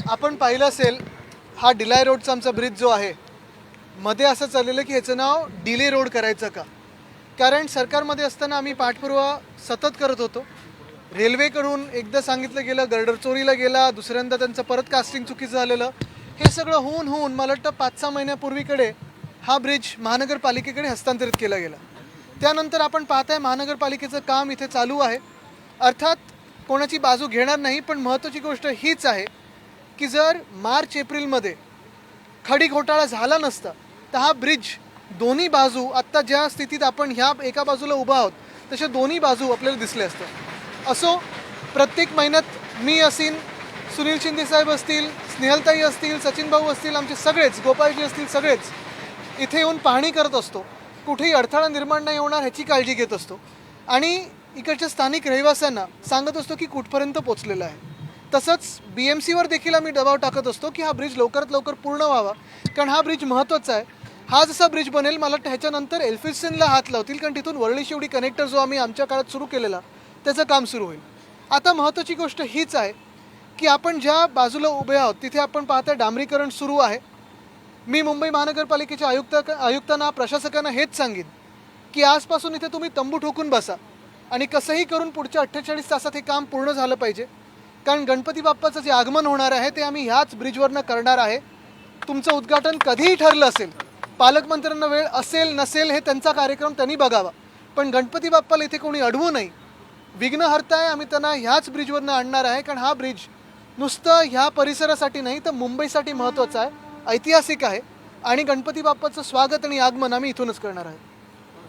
आपण पाहिलं असेल हा डिलाय रोडचा आमचा ब्रिज जो आहे मध्ये असं चाललेलं की याचं नाव डिले रोड करायचं का. कारण सरकारमध्ये असताना आम्ही पाठपुरावा सतत करत होतो. रेल्वेकडून एकदा सांगितलं गेलं, गर्डर चोरीला गेला, दुसऱ्यांदा त्यांचं परत कास्टिंग चुकीचं झालेलं. हे सगळं होऊन मला वाटतं 5-6 महिन्यापूर्वीकडे हा ब्रिज महानगरपालिकेकडे हस्तांतरित केला गेला. त्यानंतर आपण पाहताय महानगरपालिकेचं काम इथे चालू आहे. अर्थात कोणाची बाजू घेणार नाही, पण महत्त्वाची गोष्ट हीच आहे की जर मार्च एप्रिलमध्ये खडी घोटाळा झाला नसता तर हा ब्रिज दोन्ही बाजू आत्ता ज्या स्थितीत आपण ह्या एका बाजूला उभा आहोत तशा दोन्ही बाजू आपल्याला दिसले असतात. असो, प्रत्येक महिन्यात मी असीन, सुनील शिंदे साहेब असतील, स्नेहलताई असतील, सचिन भाऊ असतील, आमचे सगळेच, गोपाळजी असतील, सगळेच इथे येऊन पाहणी करत असतो. कुठेही अडथळा निर्माण नाही होणार ह्याची काळजी घेत असतो आणि इकडच्या स्थानिक रहिवाशांना सांगत असतो की कुठपर्यंत पोचलेला आहे. तसंच BMCवर देखील आम्ही दबाव टाकत असतो की हा ब्रिज लवकरात लवकर पूर्ण व्हावा, कारण हा ब्रिज महत्त्वाचा आहे. हा जसा ब्रिज बनेल मला ह्याच्यानंतर एल्फिन्स्टनला हात लावतील, कारण तिथून वरळी शिवडी कनेक्टर जो आम्ही आमच्या काळात सुरू केलेला त्याचं काम सुरू होईल. आता महत्त्वाची गोष्ट हीच आहे की आपण ज्या बाजूला उभे आहोत तिथे आपण पाहता डांबरीकरण सुरू आहे. मी मुंबई महानगरपालिकेच्या आयुक्तांना, प्रशासकांना हेच सांगेन की आजपासून इथे तुम्ही तंबू ठोकून बसा आणि कसंही करून पुढच्या 48 तासात हे काम पूर्ण झालं पाहिजे. कारण गणपती बाप्पाचं जे आगमन होणार आहे ते आम्ही ह्याच ब्रिजवरनं करणार आहे. तुमचं उद्घाटन कधीही ठरलं असेल, पालकमंत्र्यांना वेळ असेल नसेल हे त्यांचा कार्यक्रम त्यांनी बघावा, पण गणपती बाप्पाला इथे कोणी अडवू नये. विघ्नहर्ता आहे, आम्ही त्यांना ह्याच ब्रिजवरनं आणणार आहे. कारण हा ब्रिज नुसतं ह्या परिसरासाठी नाही तर मुंबईसाठी महत्त्वाचा आहे, ऐतिहासिक आहे आणि गणपती बाप्पाचं स्वागत आणि आगमन आम्ही इथूनच करणार आहे.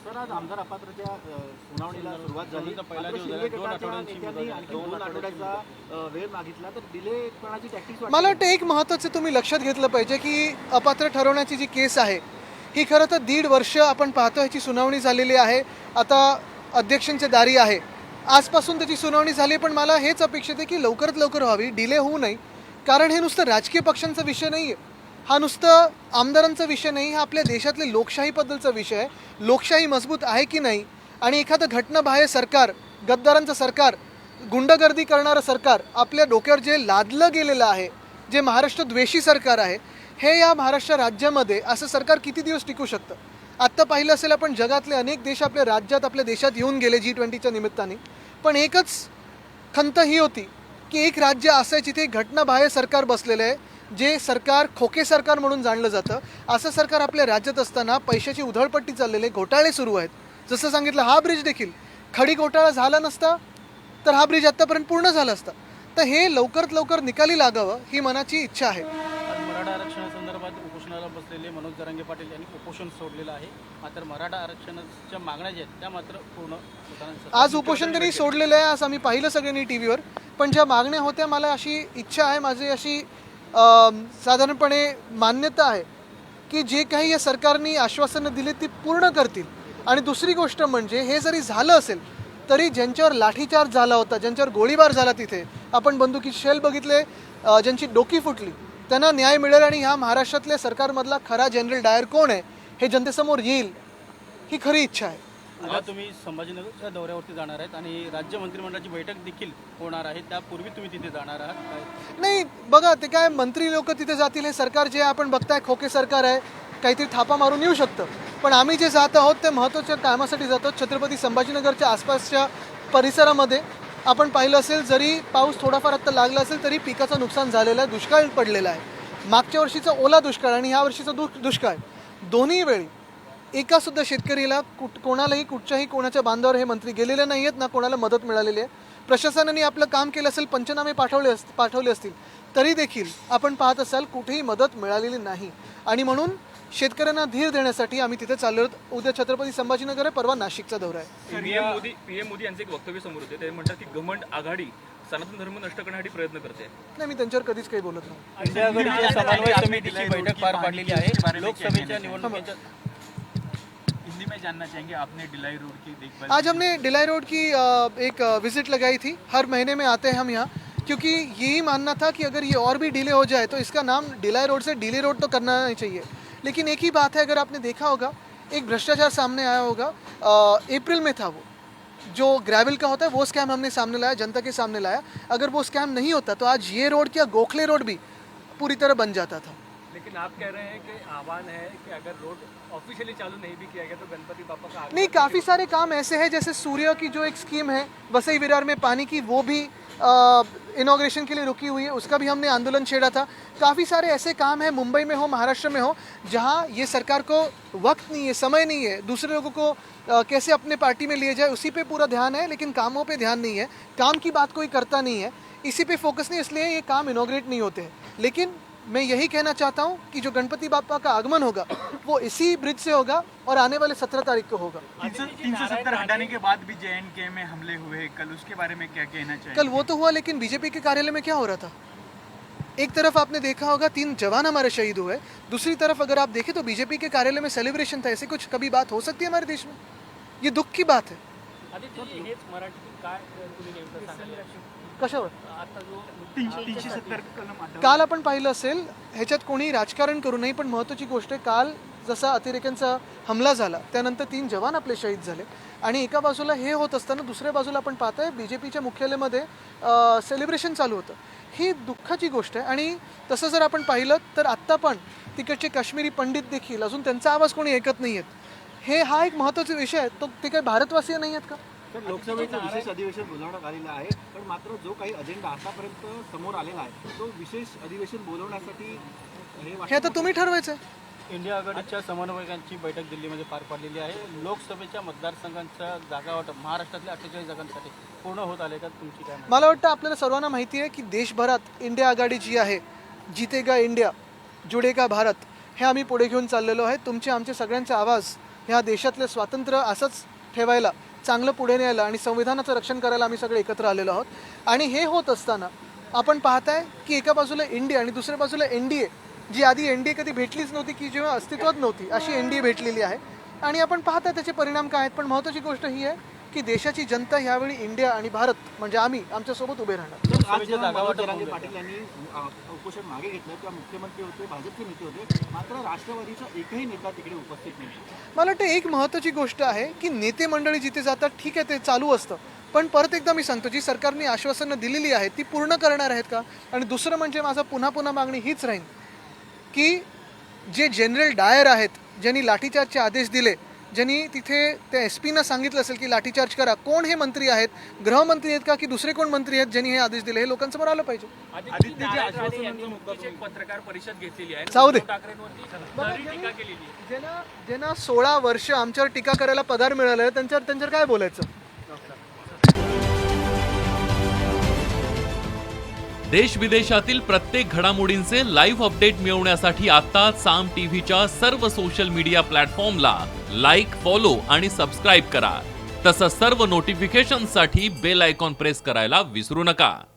सर, आज आमदार अपात्रच्या सुनावणीला सुरुवात झाली. पहिला दिवस 2 आठवड्याचा वेळ मागितला तर डिले करण्याची टॅक्टिक्स मला वाटतं एक महत्त्वाचं तुम्ही लक्षात घेतलं पाहिजे की अपात्र ठरवण्याची जी केस आहे ही खरं तर 1.5 वर्ष आपण पाहतो ह्याची सुनावणी झालेली आहे. आता अध्यक्षांचे दारी आहे, आजपासून त्याची सुनावणी झाली, पण मला हेच अपेक्षित आहे की लवकरात लवकर व्हावी, डिले होऊ नये. कारण हे नुसतं राजकीय पक्षांचा विषय नाही आहे, हा नुसतं आमदारांचा विषय नाही, हा आपल्या देशातल्या लोकशाहीबद्दलचा विषय आहे. लोकशाही मजबूत आहे की नाही आणि एखादं घटनाबाह्य सरकार, गद्दारांचं सरकार, गुंडगर्दी करणारं सरकार आपल्या डोक्यावर जे लादलं गेलेलं आहे, जे महाराष्ट्र द्वेषी सरकार आहे, हे या महाराष्ट्र राज्यामध्ये असं सरकार किती दिवस टिकू शकतं. आत्ता पाहिलं असेल आपण जगातले अनेक देश आपल्या राज्यात, आपल्या देशात येऊन गेले G20च्या निमित्ताने, पण एकच खंत ही होती की एक राज्य असं आहे जिथे घटनाबाह्य सरकार बसलेलं आहे, जे सरकार खोके सरकार म्हणून जाणलं जातं. असं सरकार आपल्या राज्यात असताना पैशाची उधळपट्टी चाललेली, घोटाळे सुरू आहेत. जसं सांगितलं, हा ब्रिज देखील खडी घोटाळा झाला नसता तर हा ब्रिज आत्तापर्यंत पूर्ण झाला असता. तर हे लवकरात लवकर निकाली लागावं ही मनाची इच्छा आहे. मराठा आरक्षणासंदर्भात उपोषणाला बसलेले मनोज जरांगे पाटील यांनी उपोषण सोडलेलं आहे. मात्र मराठा आरक्षणाच्या मागण्या ज्या आहेत त्या मात्र पूर्ण आज उपोषण त्यांनी सोडलेलं आहे, असं आम्ही पाहिलं सगळ्यांनी टीव्हीवर. पण ज्या मागण्या होत्या, मला अशी इच्छा आहे, माझी अशी साधारणपणे मान्यता आहे की जे काही या सरकारने आश्वासनं दिली ती पूर्ण करतील. आणि दुसरी गोष्ट म्हणजे हे जरी झालं असेल तरी ज्यांच्यावर लाठीचार्ज झाला होता, ज्यांच्यावर गोळीबार झाला, तिथे आपण बंदुकीचे शेल बघितले, ज्यांची डोकी फुटली, त्यांना न्याय मिळेल आणि ह्या महाराष्ट्रातल्या सरकारमधला खरा जनरल डायर कोण आहे हे जनतेसमोर येईल, ही खरी इच्छा आहे. आता तुम्ही संभाजीनगरच्या दौऱ्यावरती जाणार आहेत आणि राज्य मंत्रिमंडळाची बैठक देखील होणार आहे, त्यापूर्वी तुम्ही तिथे जाणार आहात? नाही, बघा, ते काय मंत्री लोक तिथे जातील, हे सरकार जे आपण बघताय खोके सरकार आहे, काहीतरी थापा मारून येऊ शकतं. पण आम्ही जे जात आहोत ते महत्त्वाच्या कामासाठी जातो. छत्रपती संभाजीनगरच्या आसपासच्या परिसरामध्ये आपण पाहिलं असेल, जरी पाऊस थोडाफार आत्ता लागला असेल तरी पिकाचं नुकसान झालेलं आहे, दुष्काळ पडलेला आहे. मागच्या वर्षीचा ओला दुष्काळ आणि ह्या वर्षीचा दुष्काळ, दोन्ही वेळी एकासुद्धा शेतकरीला कोणालाही कुठच्याही कोणाच्या बांधावर हे मंत्री गेलेले नाही आहेत, ना कोणाला मदत मिळालेली आहे. प्रशासनाने आपलं काम केलं असेल, पंचनामे पाठवले असतील, तरी देखील आपण पाहत असाल कुठेही मदत मिळालेली नाही. आणि म्हणून शेतकऱ्यांना धीर देण्यासाठी आम्ही तिथे चाललो आहोत. उद्या छत्रपती संभाजीनगर आहे, परवा नाशिकचा दौरा आहे. पीएम मोदी यांचे एक वक्तव्य समोर होते, ते म्हणतात की घमंड आघाडी सनातन धर्म नष्ट करण्यासाठी प्रयत्न करते. नाही, मी त्यांच्यावर कधीच काही बोलत नाही. इंडिया आघाडीच्या समन्वय समितीची बैठक पार पाडलेली आहे. लोकसभेच्या निवडणुकीच्या हिंदी में जानना चाहेंगे, आपने डिलाई रोड की देखभाल, आज हमने डिलाई रोड की एक विजिट लगाई थी. हर महीने में आते हैं हम यहाँ, क्योंकि यही मानना था कि अगर ये और भी डिले हो जाए तो इसका नाम डिलाई रोड से डिले रोड तो करना नहीं चाहिए. लेकिन एक ही बात है, अगर आपने देखा होगा, एक भ्रष्टाचार सामने आया होगा, अप्रैल में था वो, जो ग्रेवल का होता है वो स्कैम हमने सामने लाया, जनता के सामने लाया। अगर वो स्कैम नहीं होता तो आज ये रोड क्या गोखले रोड भी पूरी तरह बन जाता था। लेकिन आप कह रहे हैं कि आह्वान है कि अगर रोड ऑफिशियली चालू नहीं भी किया गया तो गणपति बापा का नहीं, काफ़ी सारे काम ऐसे हैं, जैसे सूर्य की जो एक स्कीम है वसई विरार में पानी की, वो भी इनॉग्रेशन के लिए रुकी हुई है, उसका भी हमने आंदोलन छेड़ा था। काफ़ी सारे ऐसे काम हैं, मुंबई में हो, महाराष्ट्र में हो, जहां ये सरकार को वक्त नहीं है, समय नहीं है, दूसरे लोगों को कैसे अपने पार्टी में लिए जाए उसी पे पूरा ध्यान है, लेकिन कामों पे ध्यान नहीं है। काम की बात कोई करता नहीं है, इसी पे फोकस नहीं, इसलिए ये काम इनॉग्रेट नहीं होते हैं। लेकिन मैं यही कहना चाहता हूँ कि जो गणपति बापा का आगमन होगा वो इसी ब्रिज से होगा और आने वाले 17 तारीख को होगा। 370 हटाने के बाद भी JNK में हमले हुए कल, उसके बारे में क्या कहना चाहिए? कल वो तो हुआ, लेकिन बीजेपी के कार्यालय में क्या हो रहा था? एक तरफ आपने देखा होगा 3 जवान हमारे शहीद हुए, दूसरी तरफ अगर आप देखें तो बीजेपी के कार्यालय में सेलिब्रेशन था। ऐसे कुछ कभी बात हो सकती है हमारे देश में? ये दुख की बात है। आदित्यजी हेच मराठी काय तुम्ही नेमकं सांगाल कशावर? आता जो 370 कलम हटवलं. काल आपण पाहिलं असेल, ह्याच्यात कोणी राजकारण करू नये, पण महत्त्वाची गोष्ट आहे, काल जसा अतिरेक्यांचा हमला झाला त्यानंतर 3 जवान आपले शहीद झाले आणि एका बाजूला हे होत असताना दुसऱ्या बाजूला आपण पाहताय बीजेपीच्या मुख्यालयामध्ये सेलिब्रेशन चालू होतं। ही दुःखाची गोष्ट आहे आणि तसं जर आपण पाहिलं तर आत्ता पण तिकडचे काश्मीरी पंडित देखील अजून त्यांचा आवाज कोणी ऐकत नाही आहेत। हा एक महत्त्वाचा विषय आहे, तो ते काही भारतवासी नाही आहेत का? तर लोकसभेचं विशेष अधिवेशन बोलावण्यात आलेलं आहे, पण मात्र जो काही अजेंडा आतापर्यंत समोर आलेला आहे तो विशेष अधिवेशन बोलवण्यासाठी हे आता तुम्ही ठरवायचं आहे। इंडिया आघाडीच्या समन्वयकांची बैठक दिल्लीमध्ये पार पडलेली आहे। लोकसभेच्या मतदारसंघांच्या जागा वाटप महाराष्ट्रातल्या 48 जागांसाठी पूर्ण होत आले का? तुमची काय माहिती? मला वाटतं आपल्याला सर्वांना माहिती आहे की देशभरात इंडिया आघाडी जी आहे, जीतेगा इंडिया जुडेगा भारत, हे आम्ही पुढे घेऊन चाललेलो आहे। तुमचे आमचे सगळ्यांचे आवाज ह्या देशातले स्वातंत्र्य असंच ठेवायला, चांगलं पुढे न्यायला आणि संविधानाचं रक्षण करायला आम्ही सगळे एकत्र आलेलो आहोत। आणि हे होत असताना आपण पाहताय की एका बाजूला इंडिया आणि दुसऱ्या बाजूला NDA, जी आधी NDA कधी भेटलीच नव्हती, की जेव्हा अस्तित्वात नव्हती अशी NDA भेटलेली आहे आणि आपण पाहताय त्याचे परिणाम काय आहेत। पण महत्त्वाची गोष्ट ही आहे की देशाची जनता ह्यावेळी इंडिया आणि भारत म्हणजे आम्ही आमच्यासोबत उभे राहणार। आज जेव्हा मनोज जरांगे पाटील यांनी उपोषण मागे घेतलं तेव्हा मुख्यमंत्री होते, भाजपचे नेते होते, मात्र राष्ट्रवादीचा एकही नेता तिकडे उपस्थित नाही। मला वाटतं एक महत्त्वाची गोष्ट आहे की नेते मंडळी जिथे जातात ठीक आहे, ते चालू असतं, पण परत एकदा मी सांगतो, जी सरकारने आश्वासनं दिलेली आहेत ती पूर्ण करणार आहेत का? आणि दुसरं म्हणजे माझा पुन्हा मागणी हीच राहील की जे जनरल डायर आहेत, ज्यांनी लाठीचार्जचे आदेश दिले, ज्यांनी तिथे त्या SP सांगितलं असेल की लाठीचार्ज करा, कोण हे मंत्री आहेत? गृहमंत्री आहेत का की दुसरे कोण मंत्री आहेत ज्यांनी हे आदेश दिले? हे लोकांसमोर आलं पाहिजे। आदित्यजी आश्वासनांचा मुद्दा एक पत्रकार परिषद घेतलेली आहे, जाऊ दे। उद्धव ठाकरेंवरती टीका केलेली आहे। ज्यांना 16 वर्ष आमच्यावर टीका करायला पगार मिळाला आहे त्यांच्यावर काय बोलायचं? देश विदेशातील प्रत्येक घडामोडींचे लाईव्ह अपडेट मिळवण्यासाठी आता साम टीव्हीच्या सर्व सोशल मीडिया प्लॅटफॉर्मला लाईक, फॉलो आणि सबस्क्राईब करा। तसंच सर्व नोटिफिकेशनसाठी बेल आयकॉन प्रेस करायला विसरू नका।